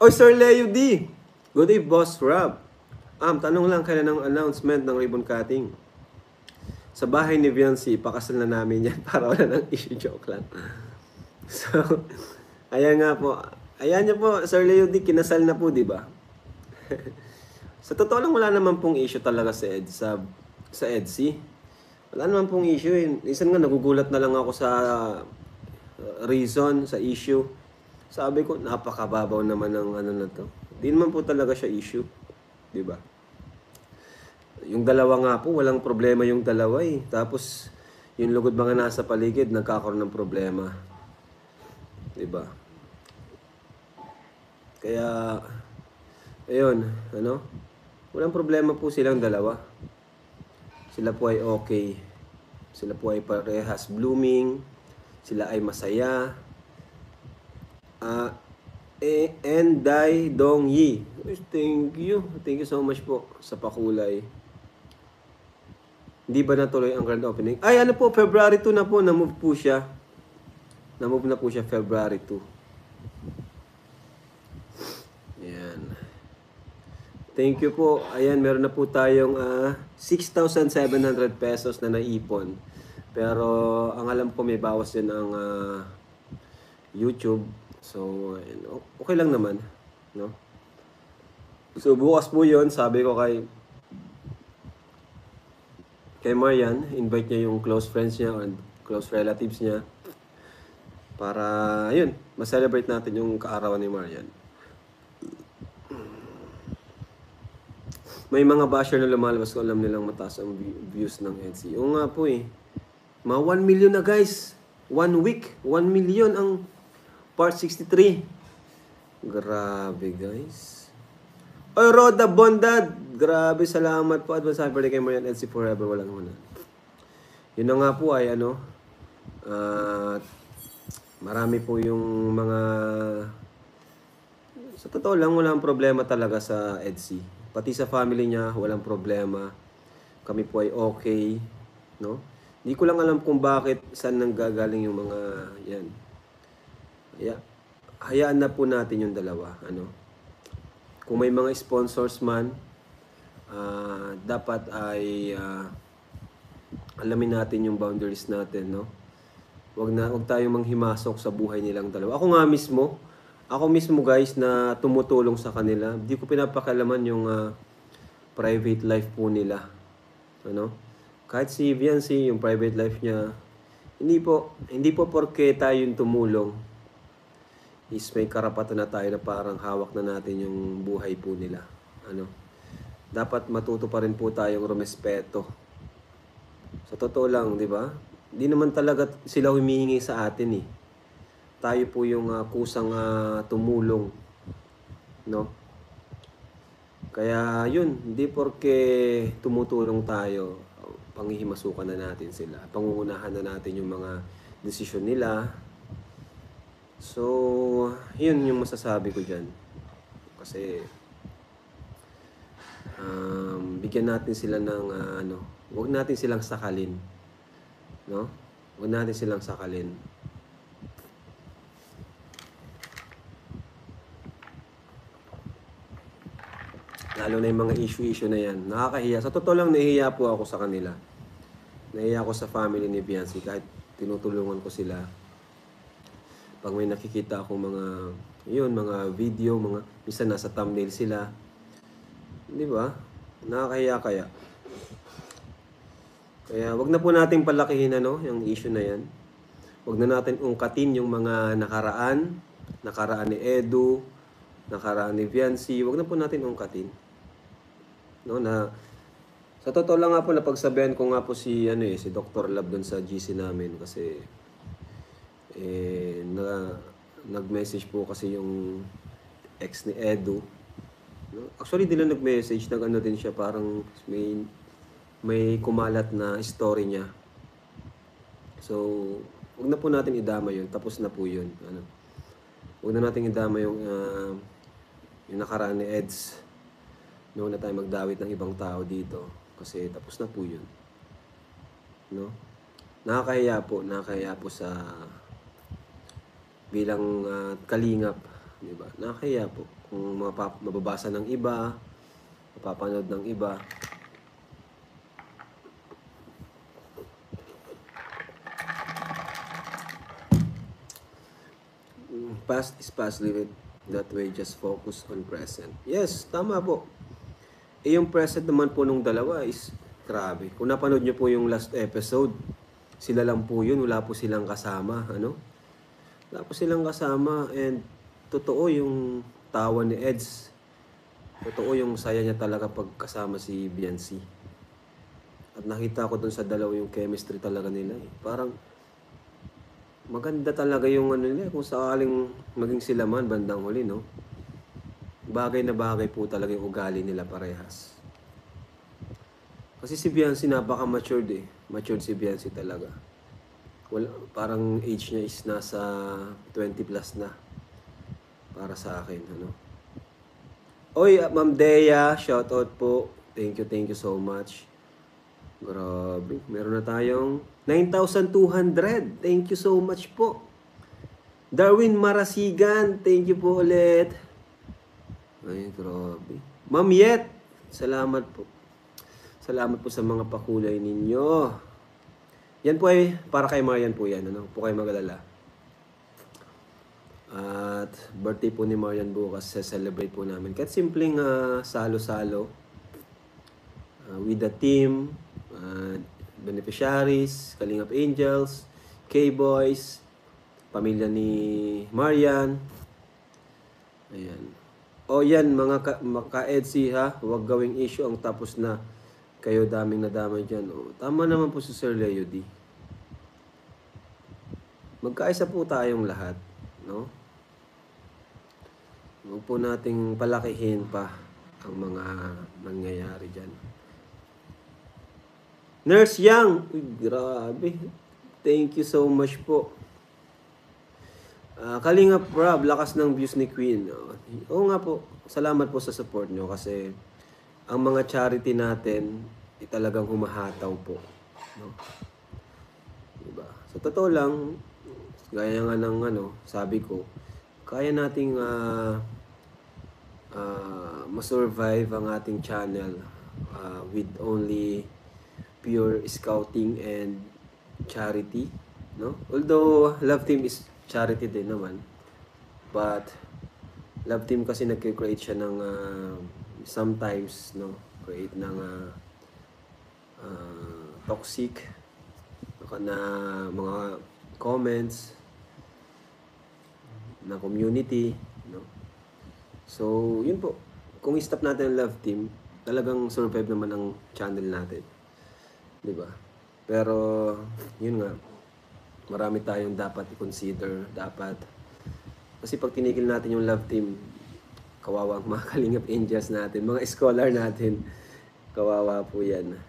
Oy, Sir Leo D. Good day, Boss Rob. Tanong lang, kailan ang announcement ng ribbon cutting? Sa bahay ni Viancy, pakasal na namin yan para wala nang issue. Joke lang. So, ayan nga po. Ayan niyo po, Sir Leo D, kinasal na po, di ba? Sa totoo lang, wala naman pong issue talaga sa EDSI. Wala naman pong issue. Minsan nga, nagugulat na lang ako sa reason, sa issue. Sabi ko, napakababaw naman ng ano na to. Di naman po talaga siya issue. Di ba? Yung dalawa nga po, walang problema yung dalawa eh. Tapos, yung lugod mga nasa paligid, nagkakaroon ng problema. Di ba? Kaya, ayun, ano? Walang problema po silang dalawa. Sila po ay okay. Sila po ay parehas blooming. Sila ay masaya. And Dai Dong Yi. Thank you. Thank you so much po sa pakulay. Hindi ba natuloy ang grand opening? Ay, ano po, February 2 na po. Na-move po siya. Na-move na po siya February 2. Ayan. Thank you po. Ayan, meron na po tayong 6,700 pesos na naipon. Pero ang alam ko may bawas din ang YouTube. So, okay lang naman, no? So, bukas po 'yon, sabi ko kay Marian, invite niya yung close friends niya and close relatives niya para, ayun, ma-celebrate natin yung kaarawan ni Marian. May mga basher na lumalabas ko, alam nilang mataas ang views ng EDSI. Oo nga po eh. Mga 1 million na guys. 1 week, 1 million ang Part 63. Grabe, guys. Oy, Roda Bondad. Grabe, salamat po. Advance happy birthday kay Marian EDSI forever. Walang una. Yun na nga po ay ano. Marami po yung mga... Sa totoo lang, walang problema talaga sa EDSI. Pati sa family niya, walang problema. Kami po ay okay. No? Hindi ko lang alam kung bakit, saan nanggagaling yung mga... Yan. Hayaan na po natin yung dalawa. Ano? Kung may mga sponsors man, dapat ay alamin natin yung boundaries natin, no? Wag tayong manghimasok sa buhay nilang dalawa. Ako mismo guys na tumutulong sa kanila. Hindi ko pinapakialaman yung private life po nila. Ano? Kahit si Viancy, yung private life niya, hindi po porke tayo yung tumulong is may karapatan na tayo na parang hawak na natin yung buhay po nila. Ano? Dapat matuto pa rin po tayong rumespeto. Sa totoo lang, di ba? Hindi naman talaga sila humihingi sa atin eh. Tayo po yung kusang tumulong. No? Kaya yun, hindi porke tumutulong tayo, panghihimasukan na natin sila. Pangungunahan na natin yung mga desisyon nila. So, yun yung masasabi ko dyan. Kasi, bigyan natin sila ng, huwag natin silang sakalin. No? Huwag natin silang sakalin. Lalo na yung mga issue na yan. Nakakahiya. Sa totoo lang, nahihiya po ako sa kanila. Nahihiya ako sa family ni Viancy kahit tinutulungan ko sila. Pag may nakikita akong mga video, minsan nasa thumbnail sila. Di ba? Nakakahiya kaya. Kaya wag na po nating palakihin yung issue na yan. Wag na natin ungkatin yung mga nakaraan ni Edu, nakaraan ni Viancy. Wag na po natin ungkatin. No, na sa totoo lang nga po napagsabihan ko nga po si Dr. Lab doon sa GC namin kasi nag-message po kasi yung ex ni Edu. No? Actually, di lang nag-message, din siya, parang may kumalat na story niya. So, huwag na po natin idama yun. Tapos na po yun. Huwag na natin idama yung nakaraan ni Eds. Noon na tayo magdawit ng ibang tao dito. Kasi tapos na po yun. No? Nakakahiya po sa bilang kalingap Di ba? Nakakaya po. Kung mababasa ng iba, mapapanood ng iba. Past is past, leave it that way, just focus on present. Yes, tama po. Yung present naman po nung dalawa is grabe. Kung napanood nyo po yung last episode, sila lang po yun, wala po silang kasama, ano? Wala po silang kasama, and totoo yung tawa ni Eds. Totoo yung saya niya talaga pag kasama si Biancy. At nakita ko dun sa dalawa yung chemistry talaga nila. Parang maganda talaga yung ano nila kung sakaling maging sila man bandang huli, no? Bagay na bagay po talaga yung ugali nila parehas. Kasi si Biancy napaka-matured eh. Matured si Biancy talaga. Parang age niya is nasa 20 plus na. Para sa akin, ano. Oy, Ma'am Dea, shoutout po. Thank you so much. Grabe, meron na tayong 9,200. Thank you so much po. Darwin Marasigan, thank you po ulit. Ay, grabe. Ma'am Yet, salamat po. Salamat po sa mga pakulay ninyo. Yan po ay para kay Marian po yan. Ano? Po kayo magalala. At birthday po ni Marian bukas. Celebrate po namin. Kahit simpleng salo-salo. With the team. Beneficiaries. Kalingap Angels. K-Boys. Pamilya ni Marian. Ayan. O yan mga ka-EDC ha. Huwag gawing issue ang tapos na. Kayo daming nadamay dyan. O, tama naman po si Sir Leo D. Magkaisa po tayong lahat. No? Huwag po nating palakihin pa ang mga nangyayari dyan. Nurse Yang! Uy, grabe. Thank you so much po. Kalingap Rob, lakas ng views ni Queen. Oo nga po. Salamat po sa support nyo kasi ang mga charity natin ay talagang humahataw po. No? Diba? Sa totoo lang, gaya nga ng sabi ko, kaya nating ma-survive ang ating channel with only pure scouting and charity. No? Although Love Team is charity din naman. But Love Team kasi nag-create siya ng sometimes create ng toxic na mga comments na community, no? So, yun po. Kung i-stop natin ang Love Team, talagang survive naman ang channel natin. 'Di ba? Pero yun nga, marami tayong dapat i-consider, kasi pag tinigil natin yung Love Team, kawawa ang mga Kalingap Angels natin, mga scholar natin, kawawa po yan.